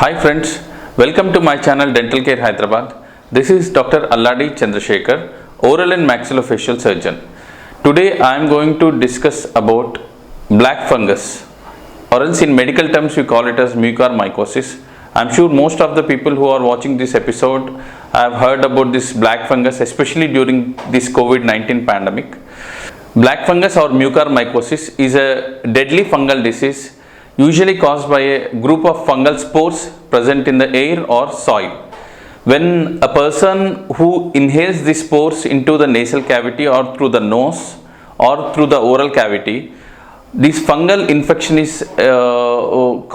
Hi friends, welcome to my channel Dental Care Hyderabad. This is Dr. Alladi Chandrasekhar, oral and maxillofacial surgeon. Today I am going to discuss about black fungus, or else in medical terms we call it as mucormycosis. I am sure most of the people who are watching this episode have heard about this black fungus, especially during this COVID-19 pandemic. Black fungus or mucormycosis is a deadly fungal disease usually caused by a group of fungal spores present in the air or soil. When a person who inhales these spores into the nasal cavity or through the nose or through the oral cavity, this fungal infection is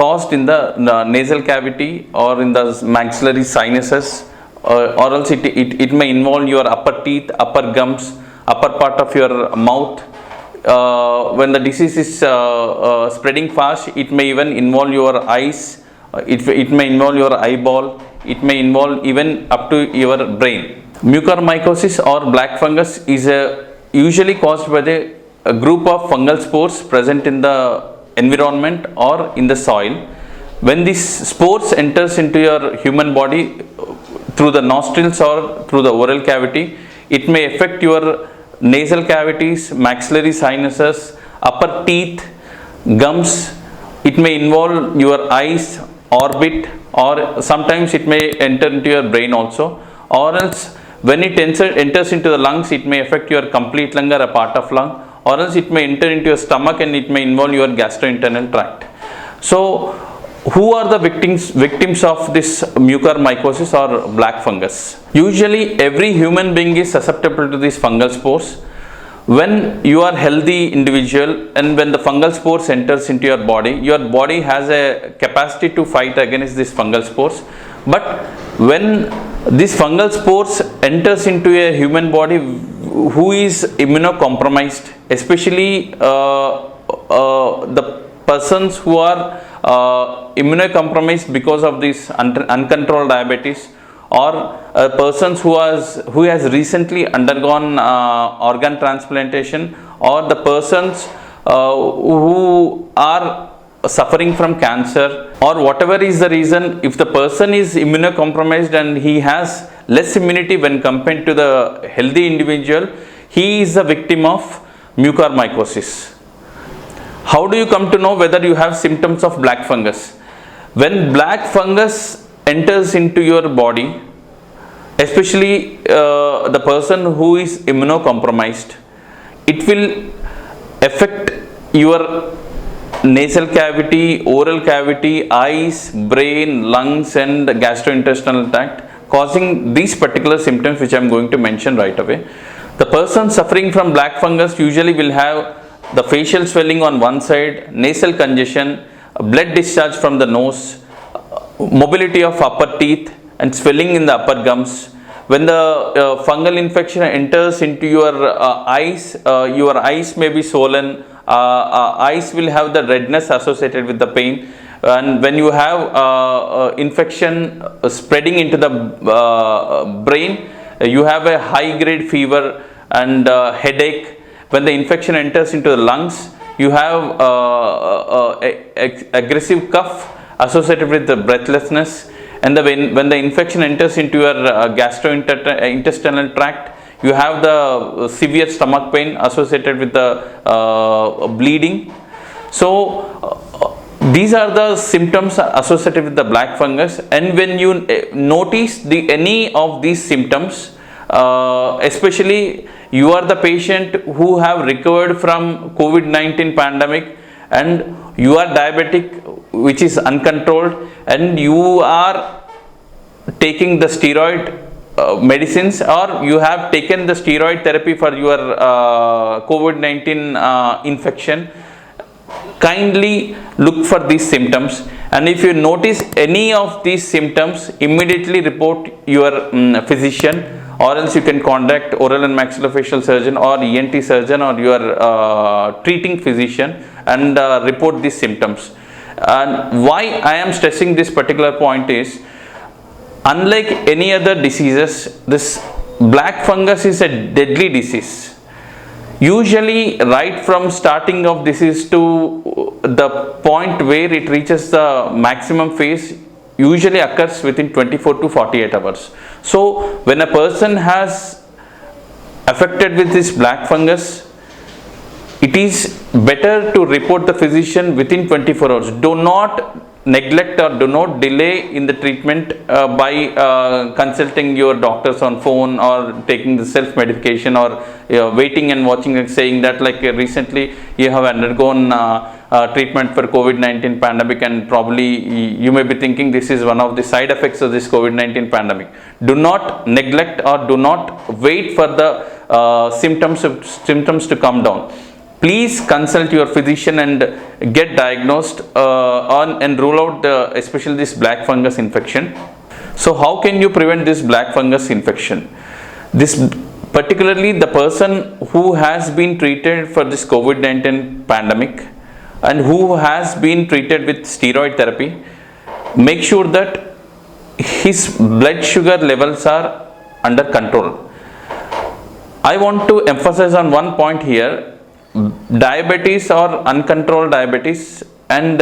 caused in the nasal cavity or in the maxillary sinuses, or else it may involve your upper teeth, upper gums, upper part of your mouth. When the disease is spreading fast, it may even involve your eyes, it may involve your eyeball, it may involve even up to your brain. Mucormycosis or black fungus is usually caused by a group of fungal spores present in the environment or in the soil. When these spores enters into your human body through the nostrils or through the oral cavity, it may affect your nasal cavities, maxillary sinuses, upper teeth, gums. It may involve your eyes, orbit, or sometimes it may enter into your brain also, or else when it enters into the lungs, it may affect your complete lung or a part of lung, or else it may enter into your stomach and it may involve your gastrointestinal tract. So who are the victims of this mucormycosis or black fungus? Usually every human being is susceptible to these fungal spores. When you are healthy individual and when the fungal spores enters into your body has a capacity to fight against these fungal spores. But when these fungal spores enters into a human body who is immunocompromised, especially the persons who are immunocompromised because of this uncontrolled diabetes, or persons who has recently undergone organ transplantation, or the persons who are suffering from cancer, or whatever is the reason, if the person is immunocompromised and he has less immunity when compared to the healthy individual, he is a victim of mucormycosis. How do you come to know whether you have symptoms of black fungus? When black fungus enters into your body, especially the person who is immunocompromised, it will affect your nasal cavity, oral cavity, eyes, brain, lungs and gastrointestinal tract, causing these particular symptoms which I am going to mention right away. The person suffering from black fungus usually will have the facial swelling on one side, nasal congestion, blood discharge from the nose, mobility of upper teeth and swelling in the upper gums. When the fungal infection enters into your eyes may be swollen, eyes will have the redness associated with the pain, and when you have infection spreading into the brain, you have a high grade fever and headache. When the infection enters into the lungs, you have aggressive cough associated with the breathlessness, and when the infection enters into your gastrointestinal tract, you have the severe stomach pain associated with the bleeding. So these are the symptoms associated with the black fungus, and when you notice any of these symptoms, especially you are the patient who have recovered from COVID-19 pandemic and you are diabetic which is uncontrolled, and you are taking the steroid medicines, or you have taken the steroid therapy for your COVID-19 infection, kindly look for these symptoms, and if you notice any of these symptoms, immediately report your physician, or else you can contact oral and maxillofacial surgeon or ENT surgeon or your treating physician and report these symptoms. And why I am stressing this particular point is, unlike any other diseases, this black fungus is a deadly disease. Usually right from starting of disease to the point where it reaches the maximum phase, usually occurs within 24 to 48 hours. So when a person has affected with this black fungus, it is better to report the physician within 24 hours. Do not neglect or do not delay in the treatment by consulting your doctors on phone or taking the self medication or waiting and watching and saying that, like recently you have undergone treatment for COVID-19 pandemic, and probably you may be thinking this is one of the side effects of this COVID-19 pandemic. Do not neglect or do not wait for the symptoms to come down. Please consult your physician and get diagnosed and rule out especially this black fungus infection. So how can you prevent this black fungus infection? This particularly the person who has been treated for this COVID-19 pandemic and who has been treated with steroid therapy, make sure that his blood sugar levels are under control. I want to emphasize on one point here. Diabetes or uncontrolled diabetes and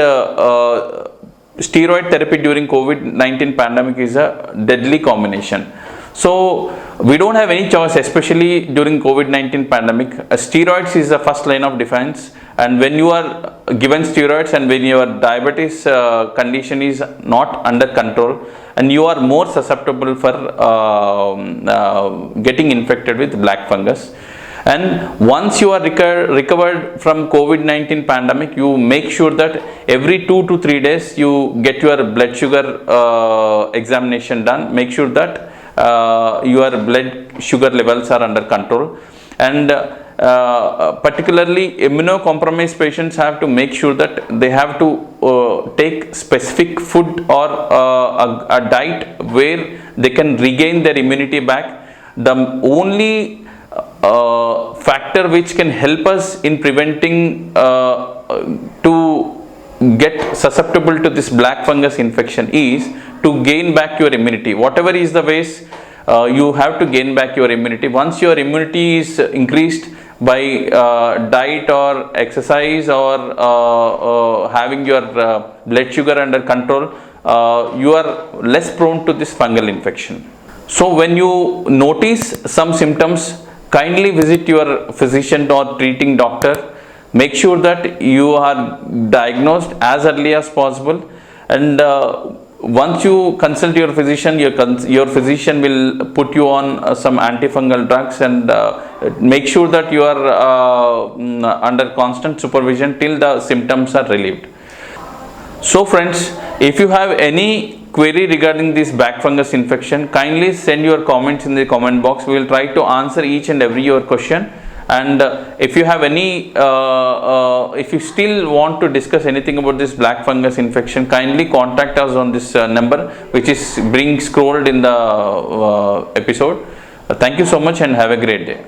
steroid therapy during COVID-19 pandemic is a deadly combination. So we don't have any choice, especially during COVID-19 pandemic. Steroids is the first line of defense, and when you are given steroids and when your diabetes condition is not under control, and you are more susceptible for getting infected with black fungus. And once you are recovered from COVID-19 pandemic, you make sure that every 2 to 3 days you get your blood sugar examination done. Make sure that your blood sugar levels are under control. And particularly immunocompromised patients have to make sure that they have to take specific food or a diet where they can regain their immunity back. The only factor which can help us in preventing to get susceptible to this black fungus infection is to gain back your immunity. Whatever is the ways you have to gain back your immunity. Once your immunity is increased by diet or exercise or having your blood sugar under control, you are less prone to this fungal infection. So when you notice some symptoms, kindly visit your physician or treating doctor. Make sure that you are diagnosed as early as possible, and once you consult your physician, your physician will put you on some antifungal drugs and make sure that you are under constant supervision till the symptoms are relieved. So friends, if you have any query regarding this black fungus infection, kindly send your comments in the comment box. We will try to answer each and every your question. And if you have any, if you still want to discuss anything about this black fungus infection, kindly contact us on this number which is being scrolled in the episode. Thank you so much and have a great day.